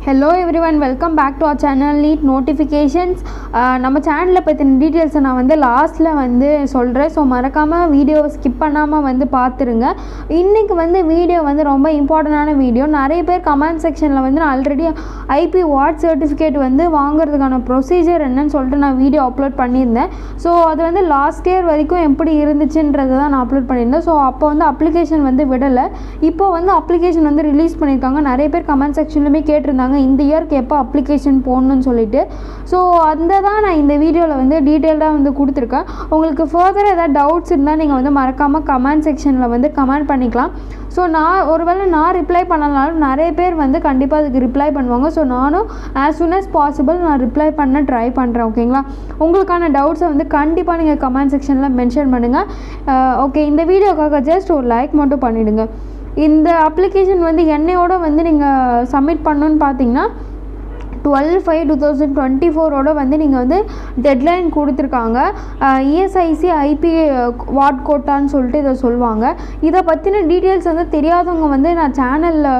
Hello everyone, welcome back to our channel NEET Notifications. நம்ம சேனலை பற்றின டீட்டெயில்ஸை நான் வந்து லாஸ்ட்டில் வந்து சொல்கிறேன். ஸோ மறக்காமல் வீடியோவை ஸ்கிப் பண்ணாமல் வந்து பார்த்துருங்க. இன்றைக்கி வந்து வீடியோ வந்து ரொம்ப இம்பார்ட்டண்டான வீடியோ. நிறைய பேர் கமெண்ட் செக்ஷனில் வந்து நான் ஆல்ரெடி ஐபி வார்ட் சர்டிஃபிகேட் வந்து வாங்குறதுக்கான ப்ரொசீஜர் என்னன்னு சொல்லிட்டு நான் வீடியோ அப்லோட் பண்ணியிருந்தேன். ஸோ அது வந்து லாஸ்ட் இயர் வரைக்கும் எப்படி இருந்துச்சுன்றது தான் நான் அப்லோட் பண்ணியிருந்தேன். ஸோ அப்போ வந்து அப்ளிகேஷன் வந்து விடலை. இப்போ வந்து அப்ளிகேஷன் வந்து ரிலீஸ் பண்ணியிருக்காங்க. நிறைய பேர் கமெண்ட் செக்ஷன்லையுமே கேட்டிருந்தாங்க இந்த இயர்க்கு எப்போ அப்ளிகேஷன் போடணும்னு சொல்லிட்டு. ஸோ அந்த தான் நான் இந்த வீடியோவில் வந்து டீட்டெயில்டாக வந்து கொடுத்துருக்கேன். உங்களுக்கு ஃபர்தர் ஏதாவது டவுட்ஸ் இருந்தால் நீங்கள் வந்து மறக்காமல் கமெண்ட் செக்ஷனில் வந்து கமெண்ட் பண்ணிக்கலாம். ஸோ ஒருவேளை நான் ரிப்ளை பண்ணலாலும் நிறைய பேர் வந்து கண்டிப்பாக அதுக்கு ரிப்ளை பண்ணுவாங்க. ஸோ நானும் ஆஸ் சூன் அஸ் பாசிபிள் நான் ரிப்ளை பண்ண ட்ரை பண்ணுறேன். ஓகேங்களா? உங்களுக்கான டவுட்ஸை வந்து கண்டிப்பாக நீங்கள் கமெண்ட் செக்ஷனில் மென்ஷன் பண்ணுங்கள். ஓகே, இந்த வீடியோக்காக ஜஸ்ட் ஒரு லைக் மட்டும் பண்ணிவிடுங்க. இந்த அப்ளிகேஷன் வந்து என்னையோட வந்து நீங்கள் சப்மிட் பண்ணணுன்னு பார்த்தீங்கன்னா 12/5/2024 வந்து நீங்கள் வந்து டெட்லைன் கொடுத்துருக்காங்க. இஎஸ்ஐசி ஐபி வார்ட் கோட்டான்னு சொல்லிட்டு இதை சொல்லுவாங்க. இதை பற்றின டீட்டெயில்ஸ் வந்து தெரியாதவங்க வந்து நான் சேனலில்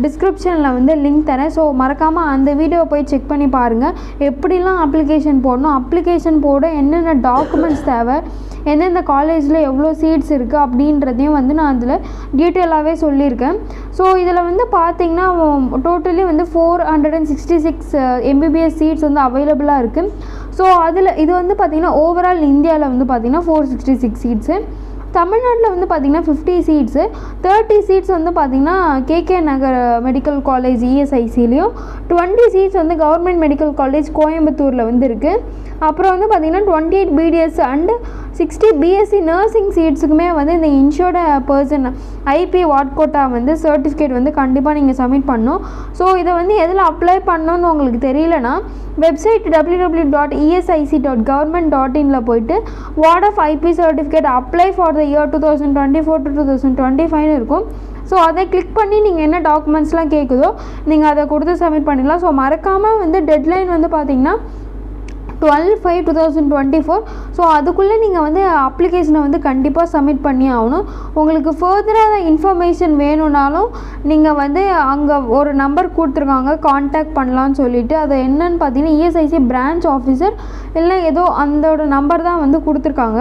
டிஸ்கிரிப்ஷனில் வந்து லிங்க் தரேன். ஸோ மறக்காமல் அந்த வீடியோவை போய் செக் பண்ணி பாருங்கள். எப்படிலாம் அப்ளிகேஷன் போடணும், அப்ளிகேஷன் போட என்னென்ன டாக்குமெண்ட்ஸ் தேவை, எந்தெந்த காலேஜில் எவ்வளோ சீட்ஸ் இருக்குது அப்படின்றதையும் வந்து நான் அதில் டீட்டெயிலாகவே சொல்லியிருக்கேன். ஸோ இதில் வந்து பார்த்திங்கன்னா டோட்டலி வந்து 466 MBBS சீட்ஸ் வந்து அவைலபிளாக இருக்குது. ஸோ அதில் இது வந்து பார்த்திங்கன்னா ஓவரால் இந்தியாவில் வந்து பார்த்திங்கன்னா 466 சீட்ஸு. தமிழ்நாட்டில் வந்து பார்த்திங்கன்னா 50 சீட்ஸு, 30 சீட்ஸ் வந்து பார்த்திங்கன்னா கேகே நகர் மெடிக்கல் காலேஜ் இஎஸ்ஐசிலையும், 20 சீட்ஸ் வந்து கவர்மெண்ட் மெடிக்கல் காலேஜ் கோயம்புத்தூரில் வந்து இருக்குது. அப்புறம் வந்து பார்த்திங்கன்னா 28 BDS அண்டு 60 BSc நர்சிங் சீட்ஸுக்குமே வந்து இந்த insured person IP ward quota வந்து சர்டிஃபிகேட் வந்து கண்டிப்பாக நீங்கள் சப்மிட் பண்ணணும். ஸோ இதை வந்து எதில் அப்ளை பண்ணணுன்னு உங்களுக்கு தெரியலனா வெப்சைட் www.esic.government.in போயிட்டு ward of IP certificate apply for the year 2024 to 2025 இருக்கும். ஸோ அதை கிளிக் பண்ணி நீங்கள் என்ன டாக்குமெண்ட்ஸ்லாம் கேட்குதோ நீங்கள் அதை கொடுத்து சப்மிட் பண்ணிடலாம். ஸோ மறக்காமல் வந்து டெட்லைன் வந்து பார்த்திங்கன்னா 12/5/2024. ஸோ அதுக்குள்ளே நீங்கள் வந்து அப்ளிகேஷனை வந்து கண்டிப்பாக சப்மிட் பண்ணி ஆகணும். உங்களுக்கு ஃபர்தராக இன்ஃபர்மேஷன் வேணும்னாலும் நீங்கள் வந்து அங்கே ஒரு நம்பர் கொடுத்துருக்காங்க கான்டாக்ட் பண்ணலான்னு சொல்லிவிட்டு. அது என்னன்னு பார்த்தீங்கன்னா இஎஸ்ஐசி பிரான்ச் ஆஃபீஸர் இல்லை ஏதோ அந்தோட நம்பர் தான் வந்து கொடுத்துருக்காங்க.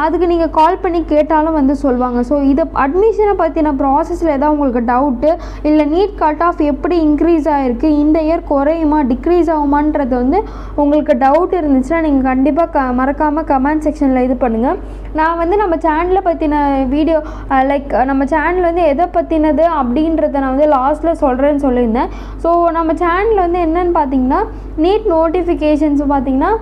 அதுக்கு நீங்கள் கால் பண்ணி கேட்டாலும் வந்து சொல்லுவாங்க. ஸோ இதை அட்மிஷனை பற்றின ப்ராசஸில் ஏதாவது உங்களுக்கு டவுட்டு இல்லை நீட் கட் ஆஃப் எப்படி இன்க்ரீஸ் ஆகிருக்கு, இந்த இயர் குறையுமா டிக்ரீஸ் ஆகுமான்றது வந்து உங்களுக்கு டவுட் இருந்துச்சுன்னா நீங்கள் கண்டிப்பாக மறக்காமல் கமெண்ட் செக்ஷனில் இது பண்ணுங்கள். நான் வந்து நம்ம சேனலை பற்றின வீடியோ லைக் நம்ம சேனல் வந்து எதை பற்றினது அப்படின்றத நான் வந்து லாஸ்ட்டில் சொல்கிறேன்னு சொல்லியிருந்தேன். ஸோ நம்ம சேனல் வந்து என்னென்னு பார்த்தீங்கன்னா நீட் நோட்டிஃபிகேஷன்ஸ் பார்த்திங்கன்னா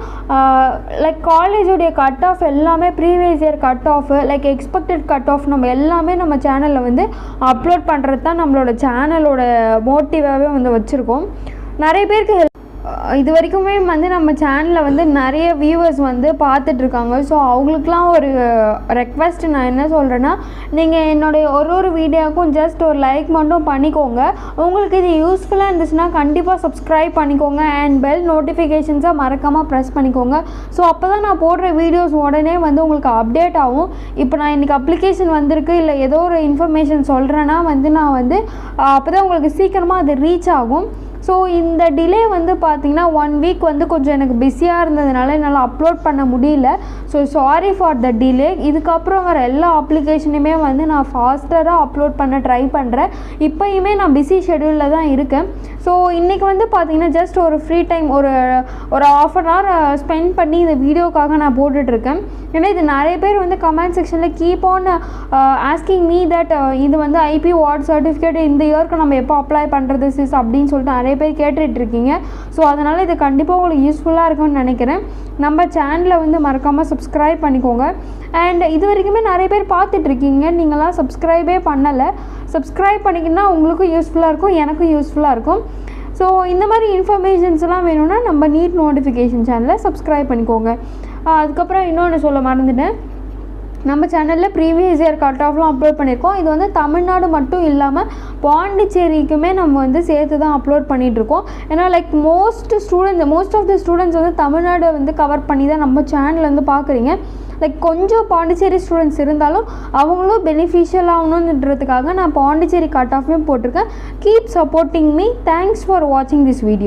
லைக் காலேஜோடைய கட் ஆஃப் எல்லாமே previous year cut off like expected cut off நம்ம எல்லாமே நம்ம சேனலில் வந்து அப்லோட் பண்ணுறது தான் நம்மளோட சேனலோட மோட்டிவாகவே வந்து வச்சுருக்கோம். நிறைய பேருக்கு இது வரைக்குமே வந்து நம்ம சேனலில் வந்து நிறைய வியூவர்ஸ் வந்து பார்த்துட்ருக்காங்க. ஸோ அவங்களுக்குலாம் ஒரு ரெக்வெஸ்ட் நான் என்ன சொல்கிறேன்னா, நீங்கள் என்னுடைய ஒரு வீடியோவுக்கும் ஜஸ்ட் ஒரு லைக் மட்டும் பண்ணிக்கோங்க. உங்களுக்கு இது யூஸ்ஃபுல்லாக இருந்துச்சுன்னா கண்டிப்பாக சப்ஸ்கிரைப் பண்ணிக்கோங்க அண்ட் பெல் நோட்டிஃபிகேஷன்ஸை மறக்காமல் ப்ரெஸ் பண்ணிக்கோங்க. ஸோ அப்போ தான் நான் போடுற வீடியோஸ் உடனே வந்து உங்களுக்கு அப்டேட் ஆகும். இப்போ நான் இன்றைக்கி அப்ளிகேஷன் வந்திருக்கு இல்லை ஏதோ ஒரு இன்ஃபர்மேஷன் சொல்கிறேன்னா வந்து நான் வந்து அப்போ தான் உங்களுக்கு சீக்கிரமாக அது ரீச் ஆகும். ஸோ இந்த டிலே வந்து பார்த்திங்கன்னா 1 வீக் வந்து கொஞ்சம் எனக்கு பிஸியாக இருந்ததுனால என்னால் அப்லோட் பண்ண முடியல. So sorry for the delay. இதுக்கப்புறம் வர எல்லா அப்ளிகேஷனுமே வந்து நான் ஃபாஸ்டராக அப்லோட் பண்ண ட்ரை பண்ணுறேன். இப்போயுமே நான் பிஸி ஷெடியூலில் தான் இருக்கேன். ஸோ இன்றைக்கி வந்து பார்த்திங்கன்னா ஜஸ்ட் ஒரு ஃப்ரீ டைம் ஒரு 1/2 hour ஸ்பெண்ட் பண்ணி இந்த வீடியோக்காக நான் போட்டுட்ருக்கேன். ஏன்னா இது நிறைய பேர் வந்து கமெண்ட் செக்ஷனில் keep on asking me that இது வந்து ஐபி வார்ட் சர்டிஃபிகேட் இந்த இயர்க்கு நம்ம எப்போ அப்ளை பண்ணுறது சிஸ் அப்படின்னு சொல்லிட்டு நிறைய பேர் கேட்டுட்ருக்கீங்க. ஸோ அதனால் இது கண்டிப்பாக உங்களுக்கு யூஸ்ஃபுல்லாக இருக்கும்னு நினைக்கிறேன். நம்ம சேனலை வந்து மறக்காமல் சப்ஸ்கிரைப் பண்ணிக்கோங்க. அண்ட் இது வரைக்குமே நிறைய பேர் பார்த்துட்ருக்கீங்க, நீங்களாம் சப்ஸ்கிரைபே பண்ணலை. சப்ஸ்கிரைப் பண்ணிக்கின்னா உங்களுக்கும் யூஸ்ஃபுல்லாக இருக்கும், எனக்கும் யூஸ்ஃபுல்லாக இருக்கும். ஸோ இந்த மாதிரி இன்ஃபர்மேஷன்ஸ்லாம் வேணும்னா நம்ம நீட் நோட்டிஃபிகேஷன் சேனலை சப்ஸ்கிரைப் பண்ணிக்கோங்க. அதுக்கப்புறம் இன்னொன்று சொல்ல மறந்துட்டேன், நம்ம சேனலில் ப்ரீவியஸ் இயர் கட் ஆஃப்லாம் அப்லோட் பண்ணியிருக்கோம். இது வந்து தமிழ்நாடு மட்டும் இல்லாமல் பாண்டிச்சேரிக்குமே நம்ம வந்து சேர்த்து தான் அப்லோட் பண்ணிகிட்ருக்கோம். ஏன்னா like most of the students வந்து தமிழ்நாடு வந்து கவர் பண்ணி தான் நம்ம சேனல் வந்து பார்க்குறீங்க. லைக் கொஞ்சம் பாண்டிச்சேரி ஸ்டூடெண்ட்ஸ் இருந்தாலும் அவங்களும் பெனிஃபிஷியல் ஆகணுன்றதுக்காக நான் பாண்டிச்சேரி கட் ஆஃப்மே போட்டிருக்கேன். Keep supporting me. Thanks for வாட்சிங் திஸ் வீடியோ.